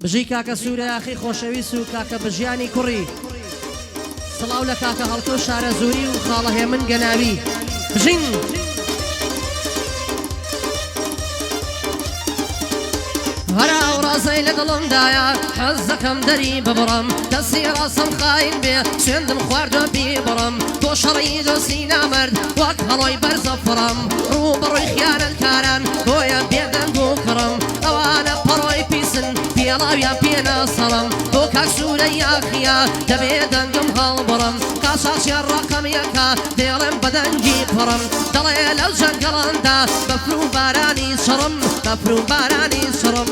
بژی کاکە سوورە یاخی خۆشەویست و کاکە بژیانی کوڕی سڵاو لە کاکە هەڵکە و شارە زووری و خاڵە هێمن گەناوی بژین هەرا ئەو ڕازەی لە دڵمدایە حەز دەکەم دەری ببڕم دەستی ڕاستم خاین بێ سوێندم خواردوە بیبڕم تۆ شەڕی دۆستی نامەرد وەک هەڵۆی بەرزە فڕم ڕوو بڕووی خیانەتکاران بۆیە بێدەنگ و کڕم ئەوانە پەڕۆی پیسن پێڵاویان پێنەسەڵم تۆ کاک سوورە یاخیە دەبێ دەنگم هەڵبڕم کاساسیان ڕقم یەکە دێڵێم بەدەنگی پڕم دەڵێ لەو جەنگەڵاندا بەفر و بارانی سڕم بەفر و بارانی سڕم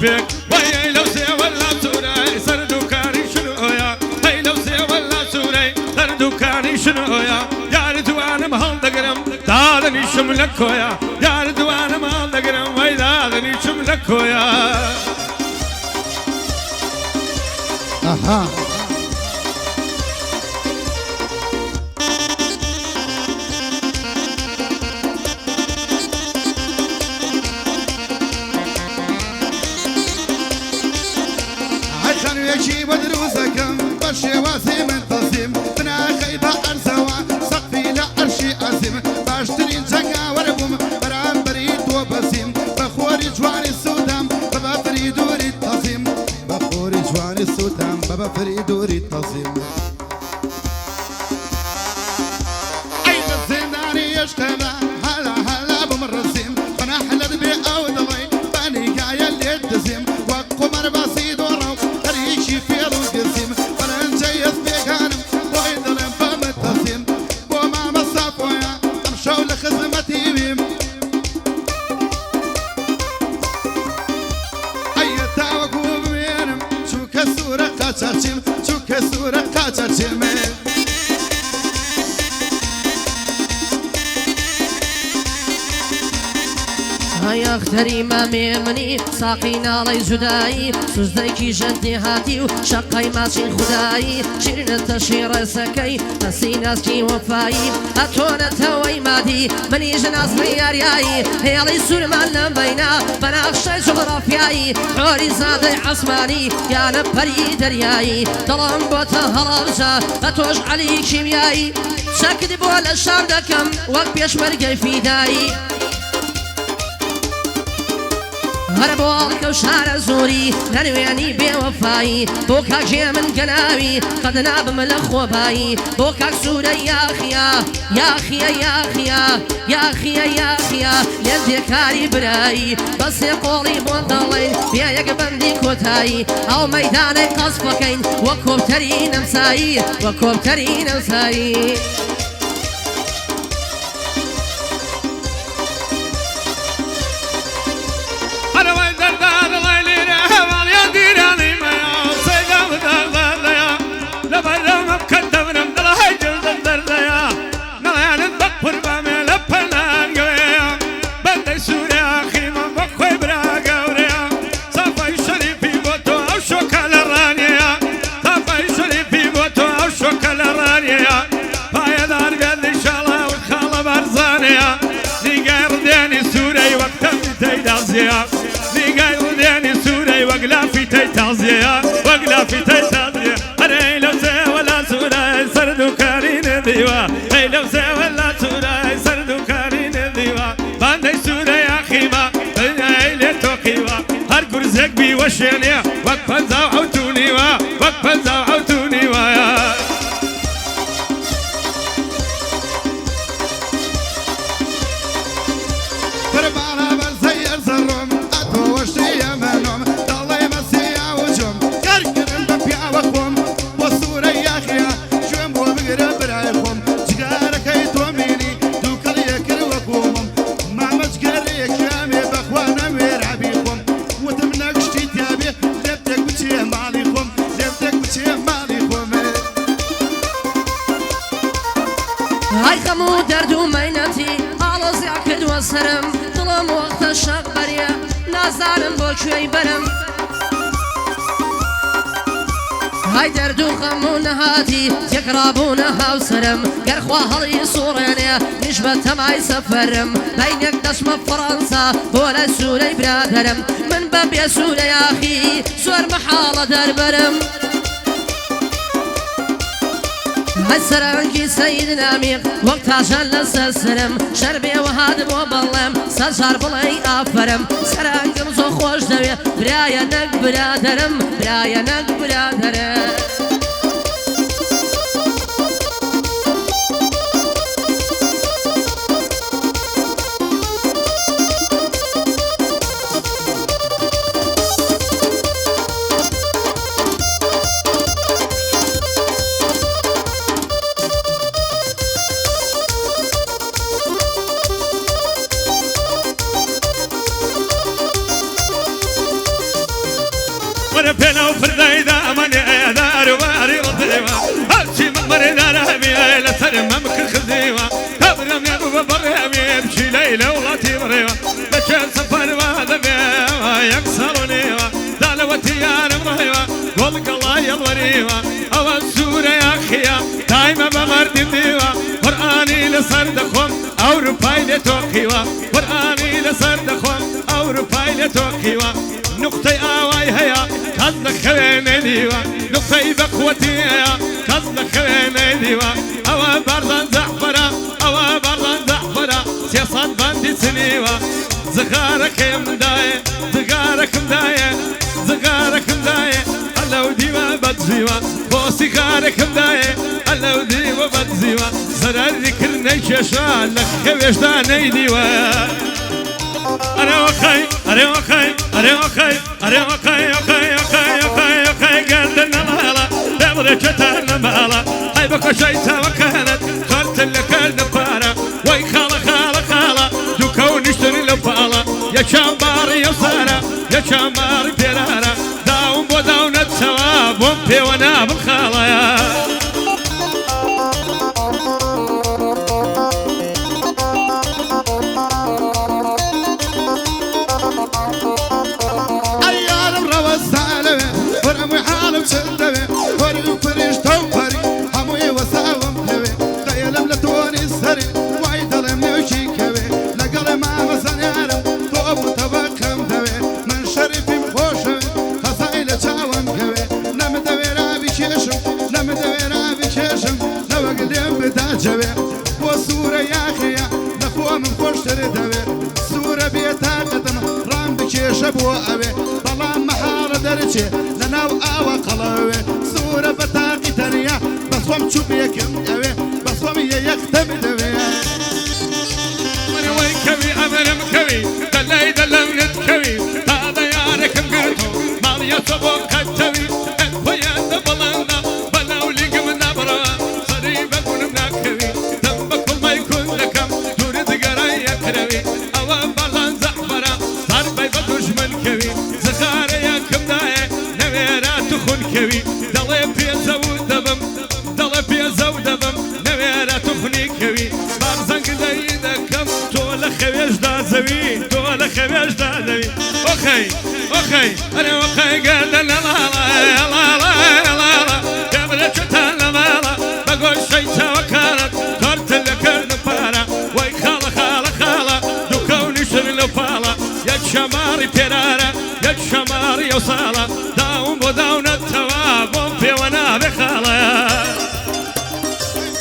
وهي لو سي ولا سوري سردو كاري شنو يا هي لو سي ولا سوري سردو كاري شنو يا رضوان مهل دقرم دادني شملك يا رضوان مهل دقرم وي دادني شملك اها يجي بدروسكم بشي واسي من تصيم بنا خيبة أرسوا سقفي لا أرشي أزيم باشترين جنگا وربوم برام بريد وبسيم بخوري جواني السودام بابا فريد وريد تصيم بخوري جواني السودام بابا فريد وريد تصيم أي الزنداني يشتغل هلا هلا بمرسيم بنا حلد بي أو ضوي باني قايا اللي تزيم وقمر بسيط ورو في القسم وانا نجيز بيغانم ويدلم بمتصم وما مصافويا امشوا لخدمتي بيم اي تاوكو بمينم شو كسورة قاتشم شو كسورة قاتشم هيا اختري مامي مني ساقي نالي جداي سوزديكي جدي هاتي وشقاي ماشي خداي شيرنا تشير سكي نسي ناسكي وفاي اتونا توي مادي مني جناس ميارياي هي لي سور معلم بينا بناخشي جغرافياي حوري زادي عصماني يا نبري درياي ضلم بوتا هربجا اتوج علي كيمياي شاكدي بولا الشام دكم وقت بيشمرقي في داي هربوك وشارع زوري نروياني بوفاي بوكاك جي من قناوي قد ناب ملخ وباي بوكاك سورة يا خيا يا خيا يا خيا يا خيا يا خيا لندي كاري براي بس يقولي بوضلين يا يقبندي كوتاي او ميداني قصفكين وكوبترين مساي وكوبترين مساي وقلافي تيتازيا وقلافي تيتازيا هري لو زي ولا سوراي سردو كارين ديوا هي لو زي ولا سوراي سردو كارين ديوا باندي سوراي اخيما هي لي توقيوا دەشێنێ وەک پەنجاو عەوتونیوە وەک پەنجاو عەوتونیوە فرمانا بالزير زرم أتو وشي منهم ضلي مسيا وجم كركرن ببيع وخم وصورة يا خيا شوم وبقرب رايخم جارك يتوميني دوكل يكر وقومم ما مجكريك يامي بخوانا ويرعبيكم وتمنقشتي تيابي لبتك بشي ماليكم لبتك بشي ماليكم هاي خمو دردو مينتي ئاڵۆزی کردووە سرم دڵم وەختە شەق بەریە نازانم بۆ کوێی بەرم های دەرد و غەم و نەهاتی تێکڕابوونە هاوسرم گەرخوا هەڵی سوڕێنێ نیش بە تەمای سەفەرم بەینێک دەچمە فەڕەنسا بۆ لە سوورەی برادەرم من بە بێسوورە یاخی زۆر مەحاڵە دەربەرم سەرنگی سەید نامیق وەک تاژان لەسەر سرم شەربێوە هاتبۆ بەڵێم سەرجار بڵێ ئافەرم سەرنگم زۆر خۆش دەوێ برایە نەک برادەرم برایە نەک برادەرم وأنا بينا وفردي دامني دار واري رضيوة هالشي من مري دار همي لا ترمم كخذيوة أبرم يا أبو برهمي بشي ليلة وغاتي مريوة لكن سفر وهذا بيوة يكسرونيوة دالوتي يا مريوة قولك الله يضوريوة أو السورة يا أخيا دايما بمرد ديوة قرآني لصردخم أو رفاي لتوقيوة قرآني لصردخم أو رفاي لتوقيوة نقطة آواي هيا كذا خويني ديوا نقطة بقوتي هيا كذا خويني ديوا أوا بردان زعفرة أوا بردان زعفرة سياسات باندي سنيوا زغارك مداية زغارك مداية زغارك مداية ألو ديوا بدزيوا بوسي غارك مداية ألو ديوا بدزيوا زرار ذكر نيشاشا لك خويش داني ديوا أنا وخي أنا وخي أنا وخي أنا وخي وخي وخي وخي وخي قدنا مالا دبرك تانا مالا هاي بكو شيتا وكانت خرت لك النفارة وي خالا خالا خالا دوكو نشتري لفالا يا شامباري يا سارة يا شامباري بيرارة داوم وداون التواب ومبي وانا بالخالا يا وصورة يا خيا نخوة من خوش تردوي صورة بيتاقتم رام بكيش ابو اوي ظلام محارة درجي لنا وآوى قلاوي صورة بتاقي تانية بصوم شبيكم اوي بصوم يختم دوي أنا وين كوي أمرم كوي دلي دلم نتكوي هذا يارك مقرتو مالي صبور كتوي ويا دبلنا بلاو لقم نبرا صريبة ونمنا كوي دمك ما يكون لكم تورد قرايا كروي أو بلان زعفرا صربي بدوش من كوي زخارة يا كمداية نويرات خون كوي دلي بيزا ودبم دلي بيزا ودبم نويرات خوني كوي بارزنك دايدكم تولى خويش دازوي تولى خويش دازوي أخي أخي أنا أخي قال لا لا لا لا لا قبل شتان لا لا بقول شيء توكلت صرت لك النفارة وي خالة خالة خالة دكوني شر الفالة يا شماري بيرارة يا شماري وصالة داوم وداون التواب ومبي وانا بخالة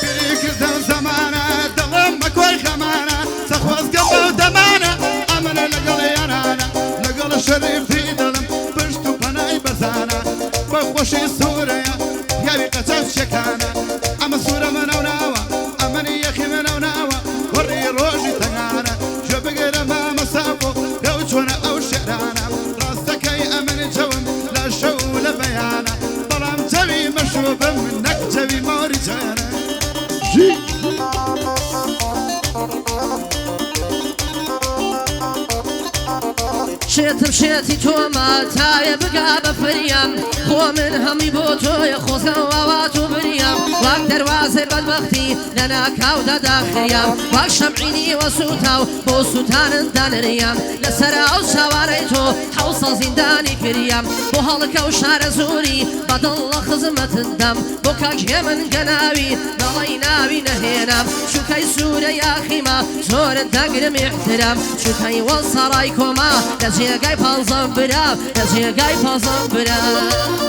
بريك دم زمانة دلمك والخمانة سخوز قبل دمانة أمن لقل يرانا لقل شريف في دلم بشتو بشێتی تۆمە تاوێ بگا بە فریام خۆ من هەمی بۆ تۆیە خۆزەوەوات و بریام واک دەواازێ بەدبەختی لە ناکاودا داخریام واک شەمعینی وە سوتاو بۆ سووتانن دانریام لەسەر ئەو چاوانەی تۆ حوسە زیندانی کریام بۆ هەڵکە و شارە زوری بەدڵ لە خزمەتندەم بۆ کاکێ من گەناوی دەڵی ناوی نەهێنام چووکەی سوورە یاخیمە زۆرت دەگرم احترام چووکەی وە سەڕای کۆما لە جێگای پازم برام لە جێگای پازم برام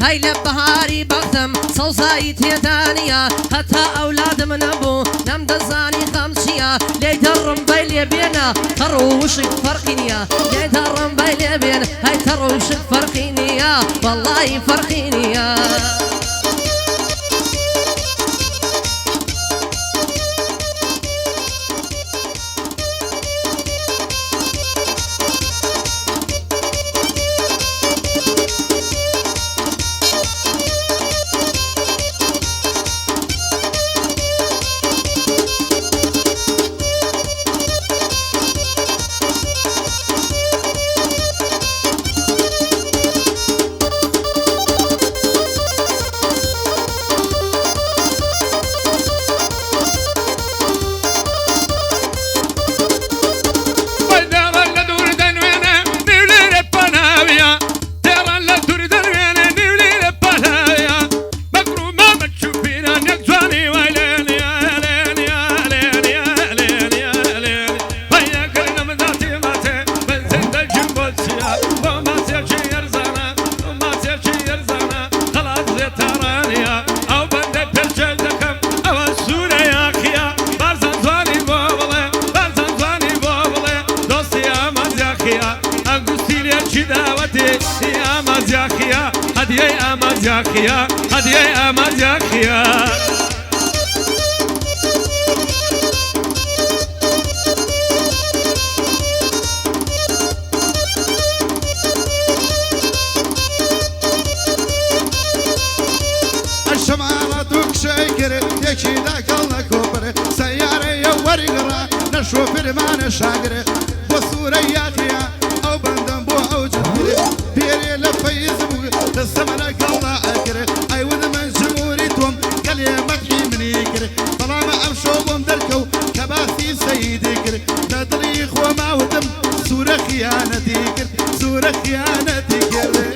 هاي لبهاري بختم صوصاي تيدانيا حتى أولاد من أبو نم دزاني خمسيا ليدرم بيلي بينا تروش فرقينيا ليدرم بيلي بينا هاي تروش فرقينيا والله فرقينيا هدية أمازيخيا هدية أمازيخيا الشمالة دوك شاكر يكشي ذاك الله كبر سيارة يوري قرا نشوف المعنى شاقر وصورة يا أخيا أو بندم بو أو جدير بيري لفيز بو سمرك الله أكره أي ود من جمهوريتهم قال يا مدحي من يكره طالما أمشوهم دركو كباثي سيدي كره تدريخ وما ودم سورة خيانتي كره سورة خيانتي كره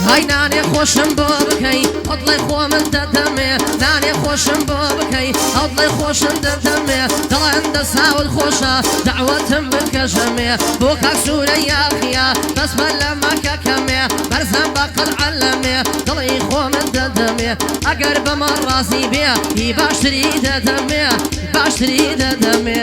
هاي ناني خوشم بابكي اطلي خو من ددمي ناني خوشم بابكي اطلي خوشم ددمي طلع عند ساوي الخوشة دعوة بالكشمي بوكاك سوري يا خيا بس بلما ككمي برزن بقى العلمي طلي خو من ددمي اقرب من راسي بيه باشتري ددمي باشتري ددمي